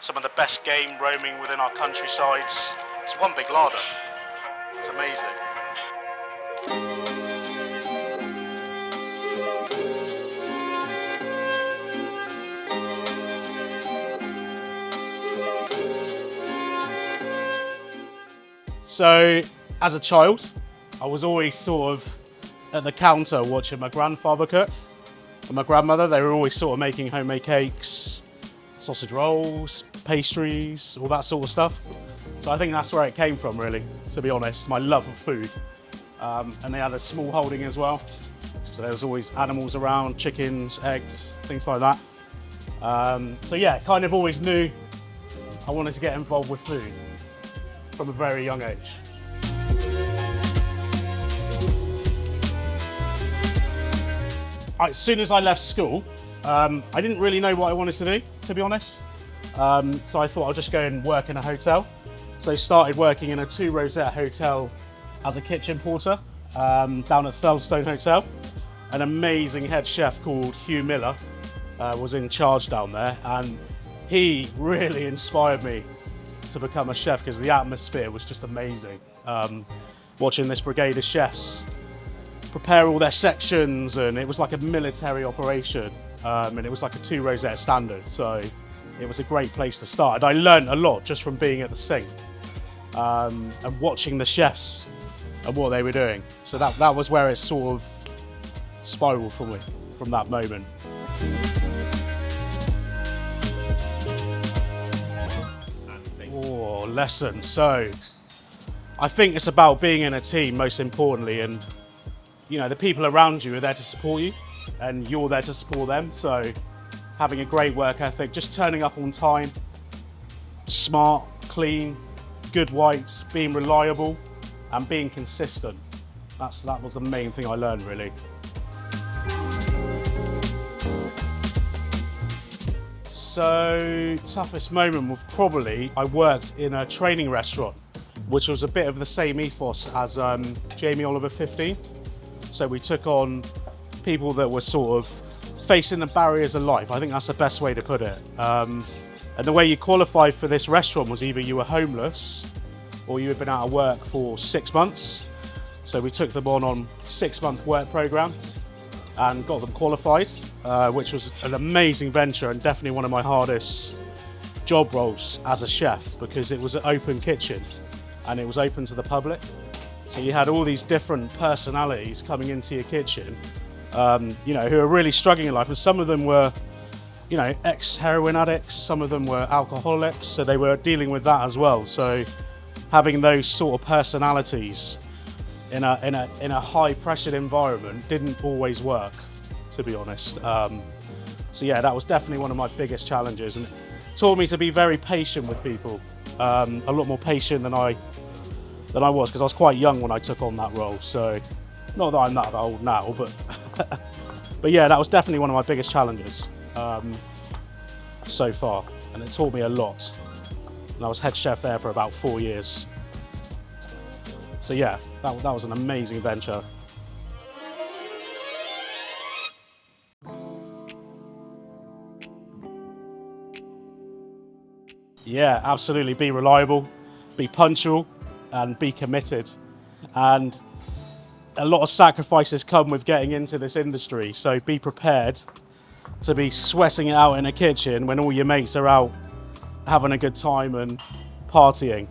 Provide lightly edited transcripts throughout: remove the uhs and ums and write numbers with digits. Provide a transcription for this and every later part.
some of the best game roaming within our countrysides. It's one big larder. It's amazing. So, as a child, I was always sort of at the counter watching my grandfather cook and my grandmother. They were always sort of making homemade cakes, sausage rolls, pastries, all that sort of stuff. So I think that's where it came from, really, to be honest, my love of food. And they had a small holding as well. So there was always animals around, chickens, eggs, things like that. So yeah, kind of always knew I wanted to get involved with food from a very young age. As soon as I left school, I didn't really know what I wanted to do, to be honest. So I thought I'll just go and work in a hotel. So I started working in a 2-rosette hotel as a kitchen porter down at Fellstone Hotel. An amazing head chef called Hugh Miller was in charge down there, and he really inspired me to become a chef because the atmosphere was just amazing. Watching this brigade of chefs prepare all their sections, and it was like a military operation, and it was like a 2-rosette standard, so it was a great place to start. And I learned a lot just from being at the sink and watching the chefs and what they were doing. So that was where it sort of spiraled for me from that moment. Oh, lesson. So I think it's about being in a team, most importantly, and you know, the people around you are there to support you and you're there to support them. So having a great work ethic, just turning up on time, smart, clean, good whites, being reliable and being consistent. That was the main thing I learned, really. So toughest moment was probably I worked in a training restaurant, which was a bit of the same ethos as Jamie Oliver 15. So we took on people that were sort of facing the barriers of life. I think that's the best way to put it. And the way you qualified for this restaurant was either you were homeless or you had been out of work for 6 months. So we took them on 6-month work programs and got them qualified, which was an amazing venture and definitely one of my hardest job roles as a chef, because it was an open kitchen and it was open to the public. So you had all these different personalities coming into your kitchen, you know, who are really struggling in life. And some of them were, you know, ex-heroin addicts, some of them were alcoholics, so they were dealing with that as well. So having those sort of personalities in a high-pressured environment didn't always work, to be honest. So yeah, that was definitely one of my biggest challenges, and it taught me to be very patient with people, a lot more patient than I was, because I was quite young when I took on that role. So not that I'm that old now, but yeah, that was definitely one of my biggest challenges so far, and it taught me a lot. And I was head chef there for about 4 years. So yeah, that was an amazing venture. Yeah, absolutely. Be reliable, be punctual, and be committed. And a lot of sacrifices come with getting into this industry, so be prepared to be sweating it out in a kitchen when all your mates are out having a good time and partying.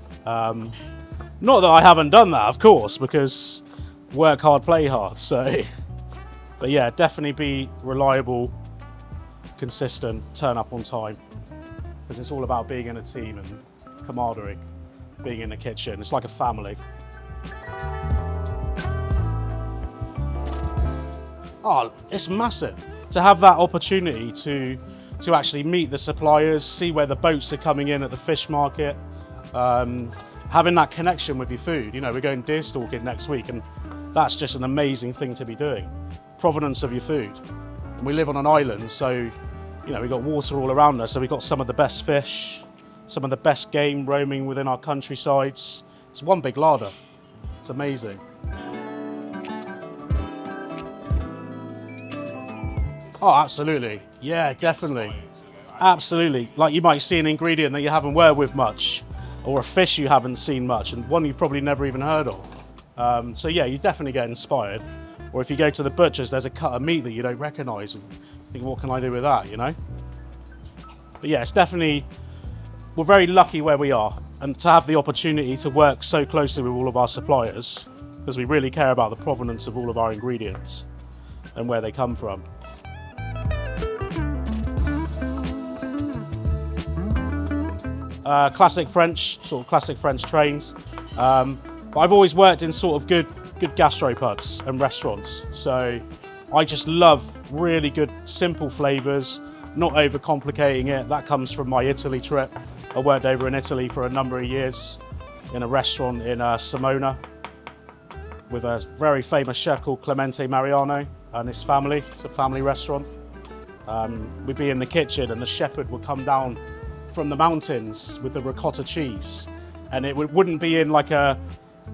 Not that I haven't done that, of course, because work hard, play hard. So, but yeah, definitely be reliable, consistent, turn up on time, because it's all about being in a team and camaraderie, being in the kitchen. It's like a family. Oh, it's massive to have that opportunity to actually meet the suppliers, see where the boats are coming in at the fish market, having that connection with your food. You know, we're going deer stalking next week, and that's just an amazing thing to be doing. Provenance of your food. And we live on an island, so, you know, we've got water all around us, so we've got some of the best fish, some of the best game roaming within our countrysides. It's one big larder. It's amazing. Oh, absolutely. Yeah, definitely. Absolutely. Like you might see an ingredient that you haven't worked with much, or a fish you haven't seen much, and one you've probably never even heard of. So yeah, you definitely get inspired. Or if you go to the butcher's, there's a cut of meat that you don't recognise and think, what can I do with that, you know? But yeah, it's definitely, we're very lucky where we are, and to have the opportunity to work so closely with all of our suppliers, because we really care about the provenance of all of our ingredients and where they come from. Classic French, sort of classic French trains. But I've always worked in sort of good gastropubs and restaurants. So I just love really good, simple flavours, not overcomplicating it. That comes from my Italy trip. I worked over in Italy for a number of years in a restaurant in Simona with a very famous chef called Clemente Mariano and his family. It's a family restaurant. We'd be in the kitchen and the shepherd would come down from the mountains with the ricotta cheese, and it wouldn't be in like a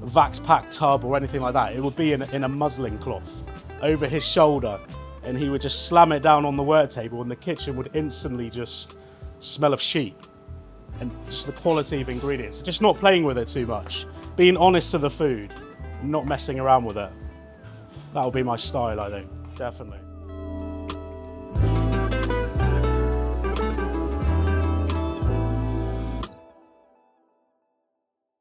Vax Pack tub or anything like that. It would be in a muslin cloth over his shoulder, and he would just slam it down on the work table, and the kitchen would instantly just smell of sheep and just the quality of ingredients. Just not playing with it too much, being honest to the food, not messing around with it. That would be my style, I think, definitely.